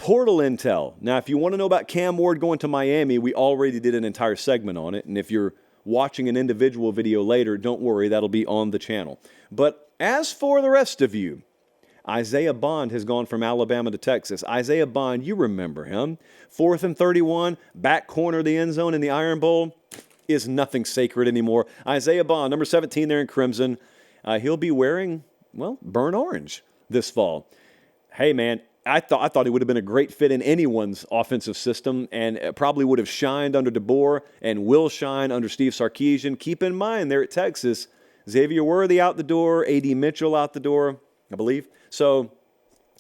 Portal intel. Now, if you want to know about Cam Ward going to Miami, we already did an entire segment on it. And if you're watching an individual video later, don't worry, that'll be on the channel. But as for the rest of you, Isaiah Bond has gone from Alabama to Texas. Isaiah Bond, you remember him. 4th and 31, back corner of the end zone in the Iron Bowl, is nothing sacred anymore. Isaiah Bond, number 17 there in crimson. He'll be wearing, well, burnt orange this fall. Hey, man, I thought he would have been a great fit in anyone's offensive system and probably would have shined under DeBoer and will shine under Steve Sarkisian. Keep in mind, there at Texas, Xavier Worthy out the door, A.D. Mitchell out the door, I believe. So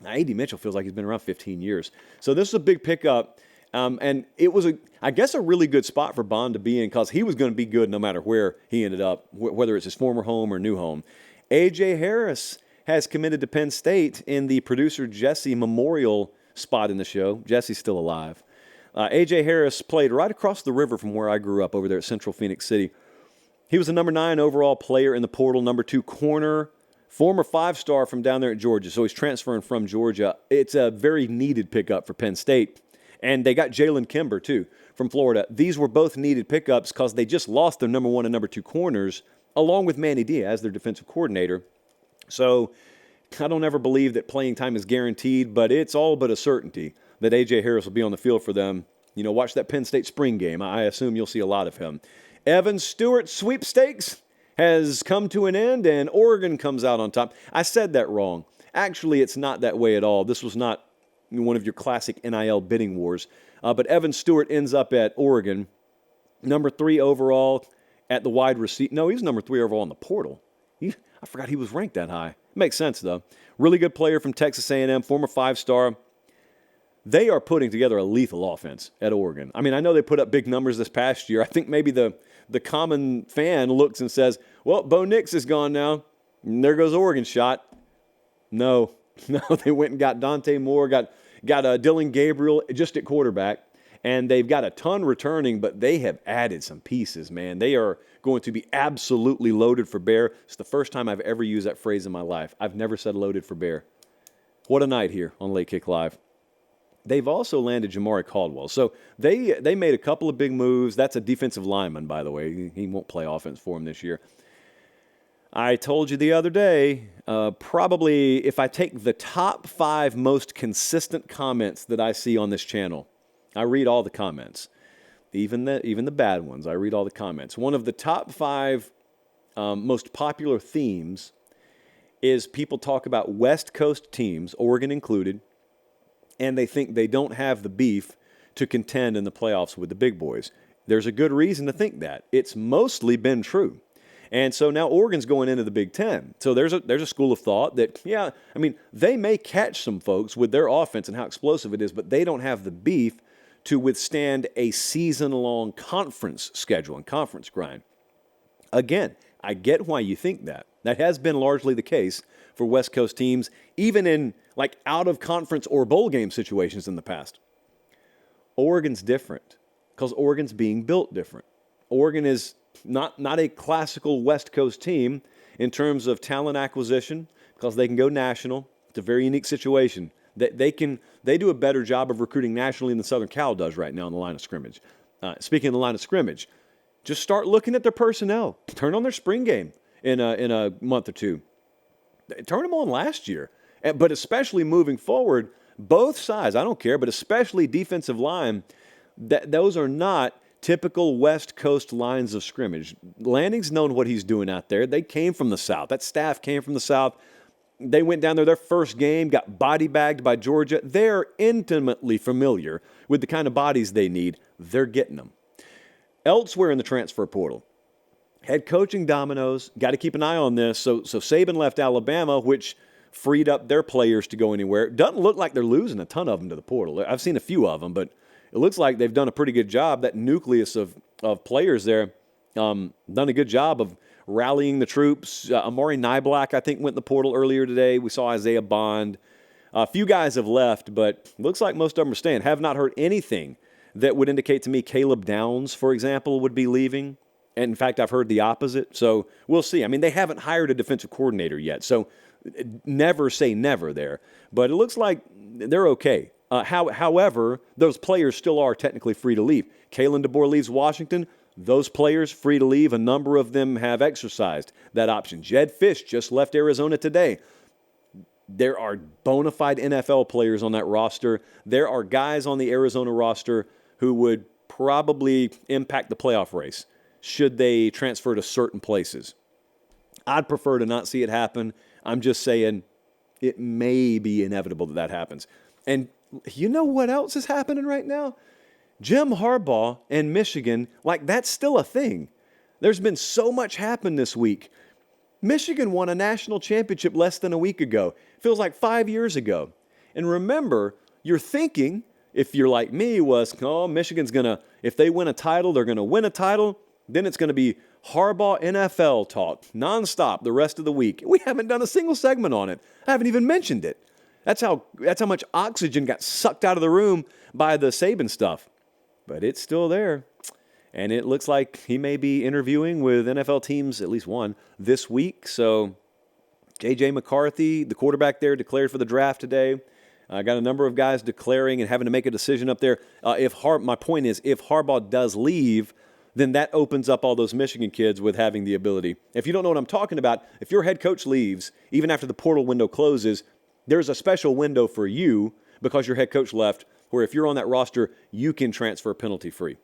A.D. Mitchell feels like he's been around 15 years. So this is a big pickup. And it was, I guess, a really good spot for Bond to be in because he was going to be good no matter where he ended up, whether it's his former home or new home. A.J. Harris has committed to Penn State in the producer Jesse Memorial spot in the show. Jesse's still alive. A.J. Harris played right across the river from where I grew up over there at Central Phoenix City. He was the number 9 overall player in the portal, number 2 corner, former 5-star from down there at Georgia. So he's transferring from Georgia. It's a very needed pickup for Penn State. And they got Jalen Kimber, too, from Florida. These were both needed pickups because they just lost their number 1 and number 2 corners, along with Manny Diaz, their defensive coordinator. So I don't ever believe that playing time is guaranteed, but it's all but a certainty that A.J. Harris will be on the field for them. You know, watch that Penn State spring game. I assume you'll see a lot of him. Evan Stewart sweepstakes has come to an end, and Oregon comes out on top. I said that wrong. Actually, it's not that way at all. This was not one of your classic NIL bidding wars. But Evan Stewart ends up at Oregon, number 3 overall at the wide receiver. No, he's number 3 overall in the portal. I forgot he was ranked that high. Makes sense, though. Really good player from Texas A&M, former 5-star. They are putting together a lethal offense at Oregon. I mean, I know they put up big numbers this past year. I think maybe the common fan looks and says, well, Bo Nix is gone now. And there goes Oregon's shot. No, they went and got Dante Moore, got Dylan Gabriel just at quarterback. And they've got a ton returning, but they have added some pieces, man. They are going to be absolutely loaded for bear. It's the first time I've ever used that phrase in my life. I've never said loaded for bear. What a night here on Late Kick Live. They've also landed Jamari Caldwell. So they made a couple of big moves. That's a defensive lineman, by the way. He won't play offense for him this year. I told you the other day, probably if I take the top 5 most consistent comments that I see on this channel, I read all the comments, even the bad ones. I read all the comments. One of the top 5 most popular themes is people talk about West Coast teams, Oregon included, and they think they don't have the beef to contend in the playoffs with the big boys. There's a good reason to think that. It's mostly been true. And so now Oregon's going into the Big Ten. So there's a school of thought that, yeah, I mean, they may catch some folks with their offense and how explosive it is, but they don't have the beef to withstand a season-long conference schedule and conference grind. Again, I get why you think that. That has been largely the case for West Coast teams, even in like out-of-conference or bowl game situations in the past. Oregon's different because Oregon's being built different. Oregon is not a classical West Coast team in terms of talent acquisition because they can go national. It's a very unique situation. They do a better job of recruiting nationally than Southern Cal does right now in the line of scrimmage. Speaking of the line of scrimmage, just start looking at their personnel. Turn on their spring game in a month or two. Turn them on last year. But especially moving forward, both sides, I don't care, but especially defensive line, those are not typical West Coast lines of scrimmage. Lanning's known what he's doing out there. They came from the South. That staff came from the South. They went down there their first game, got body bagged by Georgia. They're intimately familiar with the kind of bodies they need. They're getting them. Elsewhere in the transfer portal, head coaching dominoes, got to keep an eye on this. So Saban left Alabama, which freed up their players to go anywhere. Doesn't look like they're losing a ton of them to the portal. I've seen a few of them, but it looks like they've done a pretty good job. That nucleus of players there done a good job of rallying the troops. Amari Niblack, I think, went in the portal earlier today. We saw Isaiah Bond. A few guys have left, but looks like most of them are staying. Have not heard anything that would indicate to me Caleb Downs, for example, would be leaving. And in fact, I've heard the opposite. So we'll see. I mean, they haven't hired a defensive coordinator yet. So never say never there. But it looks like they're okay. However, those players still are technically free to leave. Kalen DeBoer leaves Washington. Those players free to leave. A number of them have exercised that option. Jed Fish just left Arizona today. There are bona fide NFL players on that roster. There are guys on the Arizona roster who would probably impact the playoff race should they transfer to certain places. I'd prefer to not see it happen. I'm just saying it may be inevitable that happens. And you know what else is happening right now? Jim Harbaugh and Michigan, like that's still a thing. There's been so much happen this week. Michigan won a national championship less than a week ago. Feels like 5 years ago. And remember, your thinking, if you're like me, was, oh, Michigan's going to, if they win a title, they're going to win a title. Then it's going to be Harbaugh NFL talk nonstop the rest of the week. We haven't done a single segment on it. I haven't even mentioned it. That's how much oxygen got sucked out of the room by the Saban stuff. But it's still there. And it looks like he may be interviewing with NFL teams, at least one, this week. So J.J. McCarthy, the quarterback there, declared for the draft today. Got a number of guys declaring and having to make a decision up there. My point is, if Harbaugh does leave, then that opens up all those Michigan kids with having the ability. If you don't know what I'm talking about, if your head coach leaves, even after the portal window closes, there's a special window for you because your head coach left, where if you're on that roster, you can transfer penalty-free.